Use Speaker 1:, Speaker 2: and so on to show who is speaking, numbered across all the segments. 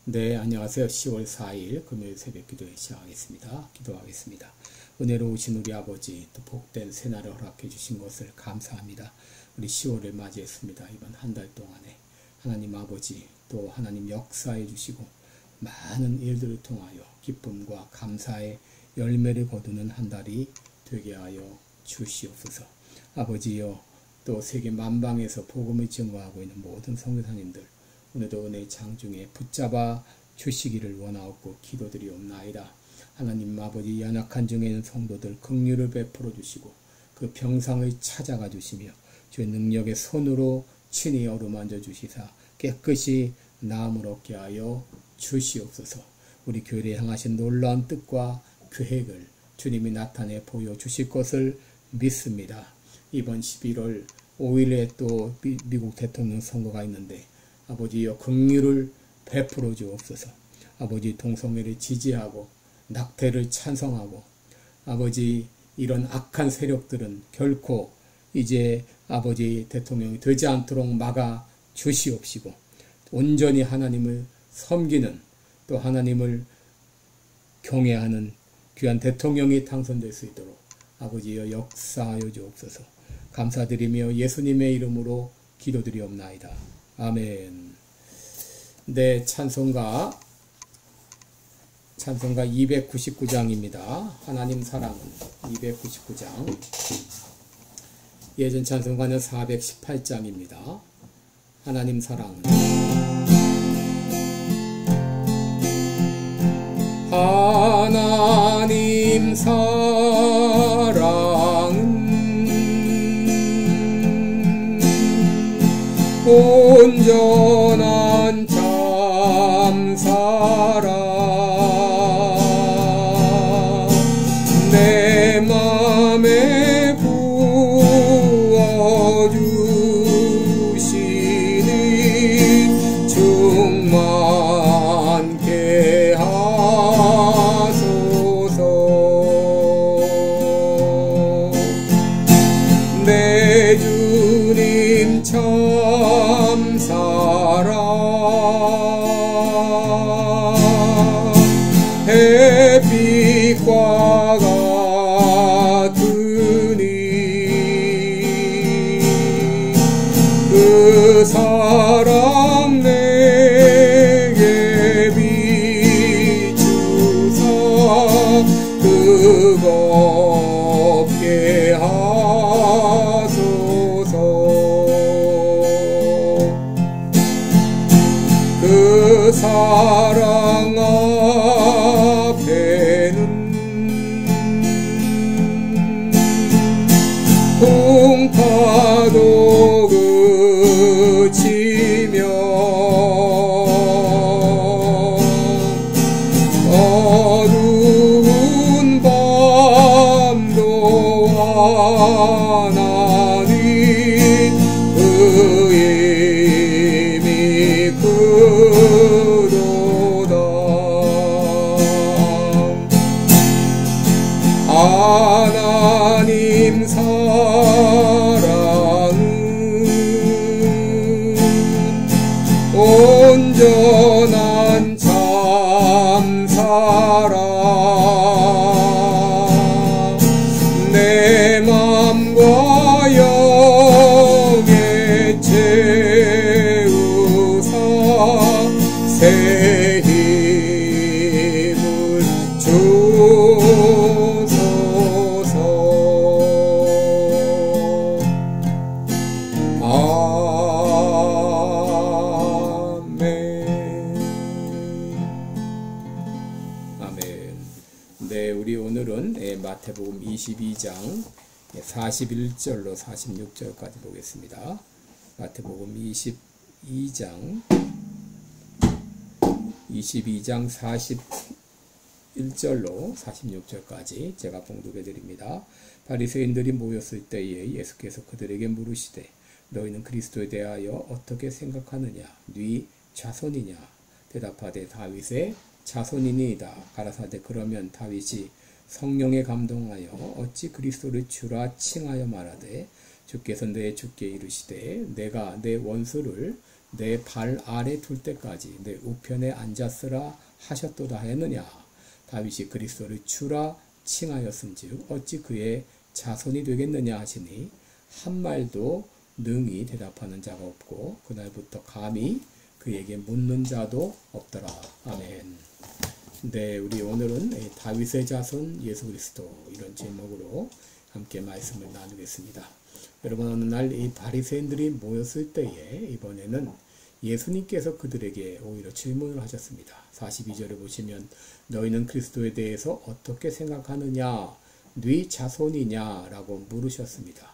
Speaker 1: 네, 안녕하세요. 10월 4일 금요일 새벽 기도회 시작하겠습니다. 기도하겠습니다. 은혜로우신 우리 아버지, 또 복된 새날을 허락해 주신 것을 감사합니다. 우리 10월을 맞이했습니다. 이번 한 달 동안에 하나님 아버지, 또 하나님 역사해 주시고 많은 일들을 통하여 기쁨과 감사의 열매를 거두는 한 달이 되게 하여 주시옵소서. 아버지여, 또 세계 만방에서 복음을 증거하고 있는 모든 선교사님들, 오늘도 은혜의 장중에 붙잡아 주시기를 원하옵고 기도드리옵나이다. 하나님 아버지, 연약한 중에 있는 성도들 긍휼을 베풀어 주시고 그 병상을 찾아가 주시며 주의 능력의 손으로 친히 어루만져 주시사 깨끗이 나음을 얻게 하여 주시옵소서. 우리 교회를 향하신 놀라운 뜻과 계획을 주님이 나타내 보여주실 것을 믿습니다. 이번 11월 5일에 또 미국 대통령 선거가 있는데 아버지여, 긍휼을 베풀어 주옵소서. 아버지, 동성애를 지지하고 낙태를 찬성하고 아버지, 이런 악한 세력들은 결코 이제 아버지 대통령이 되지 않도록 막아 주시옵시고 온전히 하나님을 섬기는, 또 하나님을 경외하는 귀한 대통령이 당선될 수 있도록 아버지여 역사하여 주옵소서. 감사드리며 예수님의 이름으로 기도드리옵나이다. 아멘. 네, 찬송가 299장입니다. 하나님 사랑은 299장. 예전 찬송가는 418장입니다. 하나님 사랑은. 하나님 사랑은 온전한 참사랑 내 맘에 부어주시니 충만케 하소서. 내 주님 참사랑 햇빛과 같으니 그 사랑 내게 비추사 뜨겁게 하소서. 그 사랑 앞에는 풍파도 그치며 어두운 밤도 환하니 그 힘이 크도다. 하나님 사랑은 온전한 참사랑 내 맘과 영에 채우사 새 힘을 주소서. 아멘. 네, 우리 오늘은 마태복음 22장 41절로 46절까지 보겠습니다. 마태복음 22장 41절로 46절까지 제가 봉독해 드립니다. 바리새인들이 모였을 때에 예수께서 그들에게 물으시되 너희는 그리스도에 대하여 어떻게 생각하느냐? 네 자손이냐? 대답하되 다윗의 자손이니이다. 가라사대 그러면 다윗이 성령에 감동하여 어찌 그리스도를 주라 칭하여 말하되 주께서 내 주께 이르시되 내가 내 원수를 내 발 아래 둘 때까지 내 우편에 앉았으라 하셨도다 했느냐. 다윗이 그리스도를 주라 칭하였은즉 어찌 그의 자손이 되겠느냐 하시니 한 말도 능히 대답하는 자가 없고 그날부터 감히 그에게 묻는 자도 없더라. 아멘. 네, 우리 오늘은 다윗의 자손 예수 그리스도 이런 제목으로 함께 말씀을 나누겠습니다. 여러분, 어느 날 이 바리새인들이 모였을 때에 이번에는 예수님께서 그들에게 오히려 질문을 하셨습니다. 42절에 보시면 너희는 그리스도에 대해서 어떻게 생각하느냐? 네 자손이냐? 라고 물으셨습니다.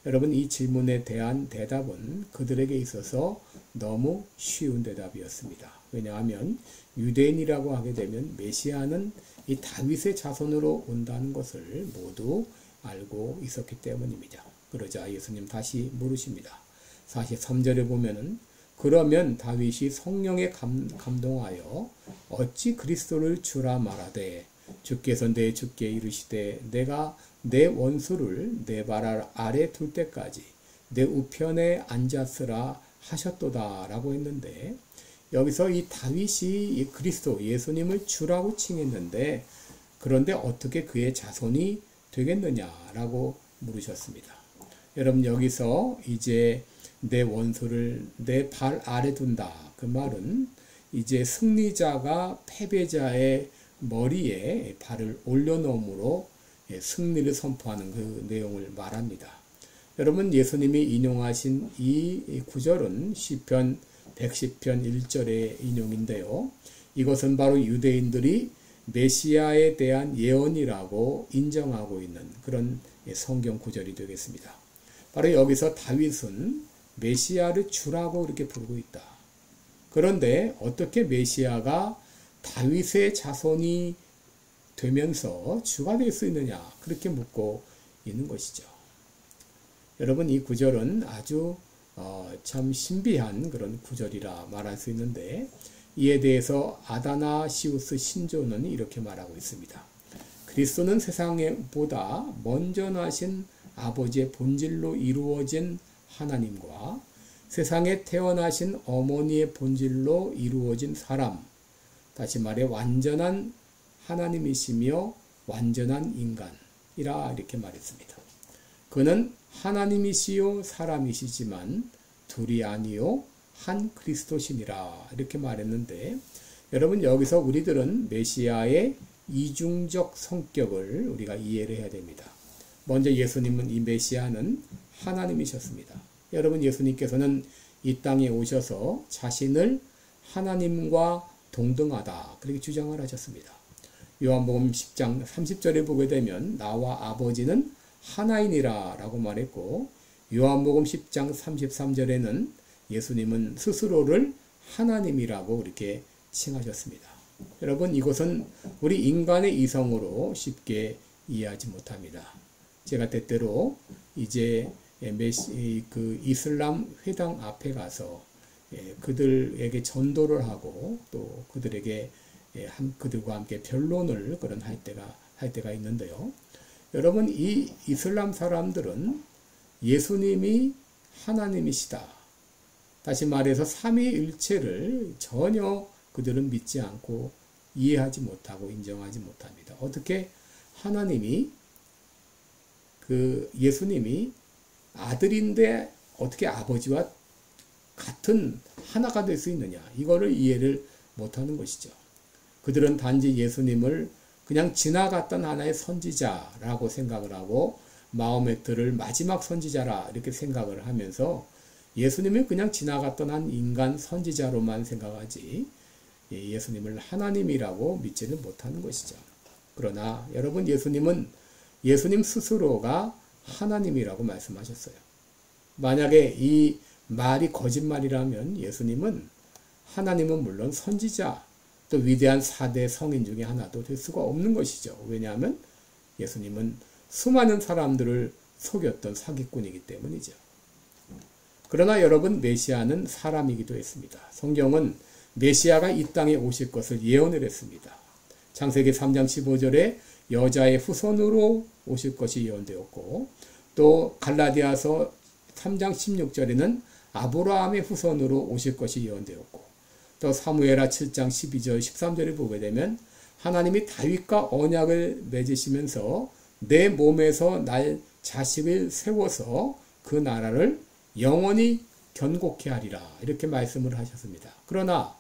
Speaker 1: 여러분, 이 질문에 대한 대답은 그들에게 있어서 너무 쉬운 대답이었습니다. 왜냐하면 유대인이라고 하게 되면 메시아는 이 다윗의 자손으로 온다는 것을 모두 알고 있었기 때문입니다. 그러자 예수님 다시 물으십니다. 43절에 보면은 그러면 다윗이 성령에 감동하여 어찌 그리스도를 주라 말하되 주께서 내 주께 이르시되 내가 내 원수를 내 발 아래 둘 때까지 내 우편에 앉았으라 하셨도다 라고 했는데, 여기서 이 다윗이 이 그리스도 예수님을 주라고 칭했는데 그런데 어떻게 그의 자손이 되겠느냐라고 물으셨습니다. 여러분, 여기서 이제 내 원수를 내 발 아래 둔다. 그 말은 이제 승리자가 패배자의 머리에 발을 올려놓음으로 승리를 선포하는 그 내용을 말합니다. 여러분, 예수님이 인용하신 이 구절은 시편 110편 1절의 인용인데요. 이것은 바로 유대인들이 메시아에 대한 예언이라고 인정하고 있는 그런 성경 구절이 되겠습니다. 바로 여기서 다윗은 메시아를 주라고 이렇게 부르고 있다. 그런데 어떻게 메시아가 다윗의 자손이 되면서 주가 될 수 있느냐? 그렇게 묻고 있는 것이죠. 여러분, 이 구절은 아주 참 신비한 그런 구절이라 말할 수 있는데, 이에 대해서 아다나시우스 신조는 이렇게 말하고 있습니다. 그리스도는 세상보다 먼저 나신 아버지의 본질로 이루어진 하나님과 세상에 태어나신 어머니의 본질로 이루어진 사람, 다시 말해 완전한 하나님이시며 완전한 인간이라 이렇게 말했습니다. 그는 하나님이시요 사람이시지만 둘이 아니요 한 그리스도시니라 이렇게 말했는데, 여러분, 여기서 우리들은 메시아의 이중적 성격을 우리가 이해를 해야 됩니다. 먼저 예수님은 이 메시아는 하나님이셨습니다. 여러분, 예수님께서는 이 땅에 오셔서 자신을 하나님과 동등하다 그렇게 주장을 하셨습니다. 요한복음 10장 30절에 보게 되면 나와 아버지는 하나이니라 라고 말했고, 요한복음 10장 33절에는 예수님은 스스로를 하나님이라고 이렇게 칭하셨습니다. 여러분, 이것은 우리 인간의 이성으로 쉽게 이해하지 못합니다. 제가 때때로 이제 그 이슬람 회당 앞에 가서 그들에게 전도를 하고 또 그들에게 그들과 함께 변론을 할 때가 있는데요. 여러분, 이 이슬람 사람들은 예수님이 하나님이시다, 다시 말해서 삼위일체를 전혀 그들은 믿지 않고 이해하지 못하고 인정하지 못합니다. 어떻게 하나님이 예수님이 아들인데 어떻게 아버지와 같은 하나가 될 수 있느냐, 이거를 이해를 못하는 것이죠. 그들은 단지 예수님을 그냥 지나갔던 하나의 선지자라고 생각을 하고 마호메트를 마지막 선지자라 이렇게 생각을 하면서 예수님을 그냥 지나갔던 한 인간 선지자로만 생각하지 예수님을 하나님이라고 믿지는 못하는 것이죠. 그러나 여러분, 예수님은 예수님 스스로가 하나님이라고 말씀하셨어요. 만약에 이 말이 거짓말이라면 하나님은 물론 선지자, 또 위대한 4대 성인 중에 하나도 될 수가 없는 것이죠. 왜냐하면 예수님은 수많은 사람들을 속였던 사기꾼이기 때문이죠. 그러나 여러분, 메시아는 사람이기도 했습니다. 성경은 메시아가 이 땅에 오실 것을 예언을 했습니다. 창세기 3장 15절에 여자의 후손으로 오실 것이 예언되었고, 또 갈라디아서 3장 16절에는 아브라함의 후손으로 오실 것이 예언되었고, 또 사무엘하 7장 12절 13절을 보게 되면 하나님이 다윗과 언약을 맺으시면서 내 몸에서 날 자식을 세워서 그 나라를 영원히 견고케 하리라, 이렇게 말씀을 하셨습니다. 그러나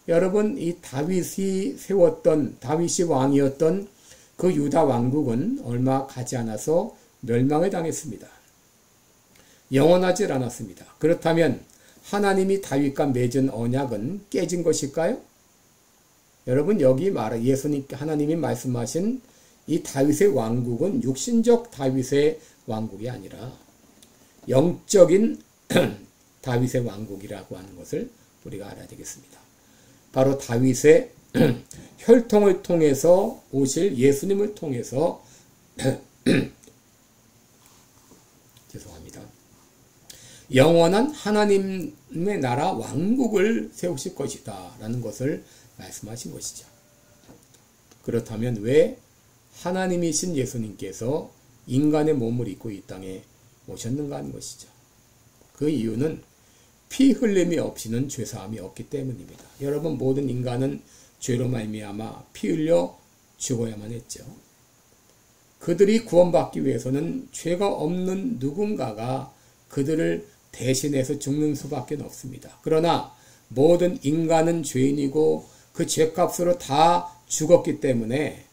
Speaker 1: 여러분, 이 다윗이 왕이었던 그 유다 왕국은 얼마 가지 않아서 멸망을 당했습니다. 영원하지 않았습니다. 그렇다면 하나님이 다윗과 맺은 언약은 깨진 것일까요? 여러분, 여기 하나님이 말씀하신 이 다윗의 왕국은 육신적 다윗의 왕국이 아니라 영적인 다윗의 왕국이라고 하는 것을 우리가 알아야 되겠습니다. 바로 다윗의 혈통을 통해서 오실 예수님을 통해서 죄송합니다. 영원한 하나님의 나라 왕국을 세우실 것이다 라는 것을 말씀하신 것이죠. 그렇다면 왜 하나님이신 예수님께서 인간의 몸을 입고 이 땅에 오셨는가 하는 것이죠. 그 이유는 피 흘림이 없이는 죄사함이 없기 때문입니다. 여러분, 모든 인간은 죄로 말미암아 피 흘려 죽어야만 했죠. 그들이 구원받기 위해서는 죄가 없는 누군가가 그들을 대신해서 죽는 수밖에 없습니다. 그러나 모든 인간은 죄인이고 그 죄값으로 다 죽었기 때문에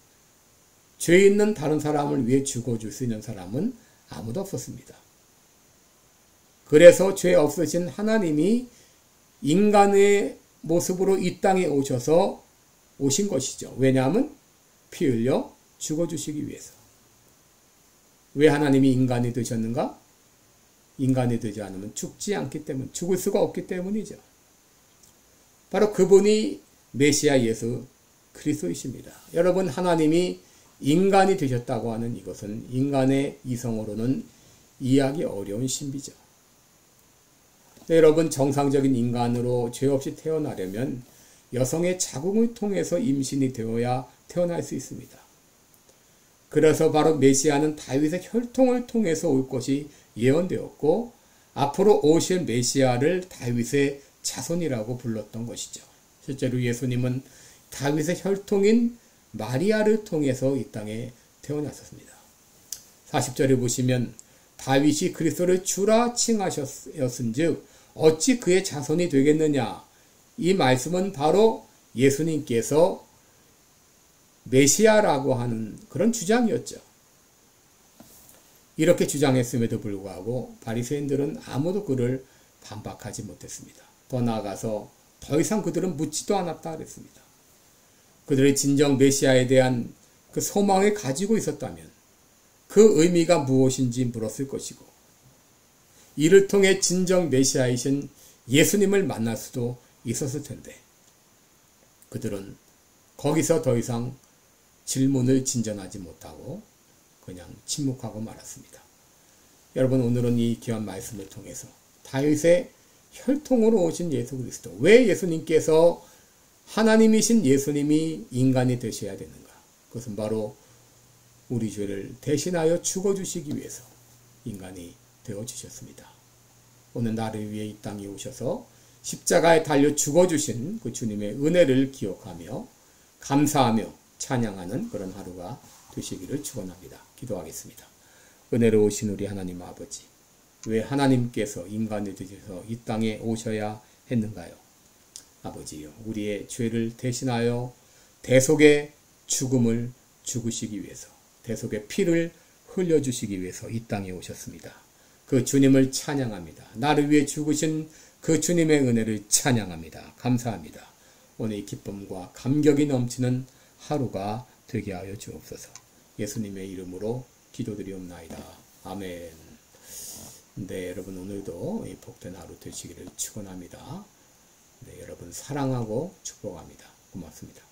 Speaker 1: 죄 있는 다른 사람을 위해 죽어줄 수 있는 사람은 아무도 없었습니다. 그래서 죄 없으신 하나님이 인간의 모습으로 이 땅에 오셔서 오신 것이죠. 왜냐하면 피 흘려 죽어주시기 위해서. 왜 하나님이 인간이 되셨는가? 인간이 되지 않으면 죽지 않기 때문, 죽을 수가 없기 때문이죠. 바로 그분이 메시아 예수 그리스도이십니다. 여러분, 하나님이 인간이 되셨다고 하는 이것은 인간의 이성으로는 이해하기 어려운 신비죠. 여러분, 정상적인 인간으로 죄 없이 태어나려면 여성의 자궁을 통해서 임신이 되어야 태어날 수 있습니다. 그래서 바로 메시아는 다윗의 혈통을 통해서 올 것이 예언되었고, 앞으로 오실 메시아를 다윗의 자손이라고 불렀던 것이죠. 실제로 예수님은 다윗의 혈통인 마리아를 통해서 이 땅에 태어나셨습니다. 40절에 보시면 다윗이 그리스도를 주라 칭하셨은즉 어찌 그의 자손이 되겠느냐. 이 말씀은 바로 예수님께서 메시아라고 하는 그런 주장이었죠. 이렇게 주장했음에도 불구하고 바리새인들은 아무도 그를 반박하지 못했습니다. 더 나아가서 더 이상 그들은 묻지도 않았다 그랬습니다. 그들의 진정 메시아에 대한 그 소망을 가지고 있었다면 그 의미가 무엇인지 물었을 것이고, 이를 통해 진정 메시아이신 예수님을 만날 수도 있었을 텐데, 그들은 거기서 더 이상 질문을 진전하지 못하고 그냥 침묵하고 말았습니다. 여러분, 오늘은 이 귀한 말씀을 통해서 다윗의 혈통으로 오신 예수 그리스도, 왜 예수님께서 하나님이신 예수님이 인간이 되셔야 되는가? 그것은 바로 우리 죄를 대신하여 죽어주시기 위해서 인간이 되어주셨습니다. 오늘 나를 위해 이 땅에 오셔서 십자가에 달려 죽어주신 그 주님의 은혜를 기억하며 감사하며 찬양하는 그런 하루가 되시기를 축원합니다. 기도하겠습니다. 은혜로우신 우리 하나님 아버지, 왜 하나님께서 인간이 되셔서 이 땅에 오셔야 했는가요? 아버지요, 우리의 죄를 대신하여 대속의 죽음을 죽으시기 위해서, 대속의 피를 흘려주시기 위해서 이 땅에 오셨습니다. 그 주님을 찬양합니다. 나를 위해 죽으신 그 주님의 은혜를 찬양합니다. 감사합니다. 오늘 이 기쁨과 감격이 넘치는 하루가 되게 하여 주옵소서. 예수님의 이름으로 기도드리옵나이다. 아멘. 네, 여러분, 오늘도 이 복된 하루 되시기를 축원합니다. 네, 여러분 사랑하고 축복합니다. 고맙습니다.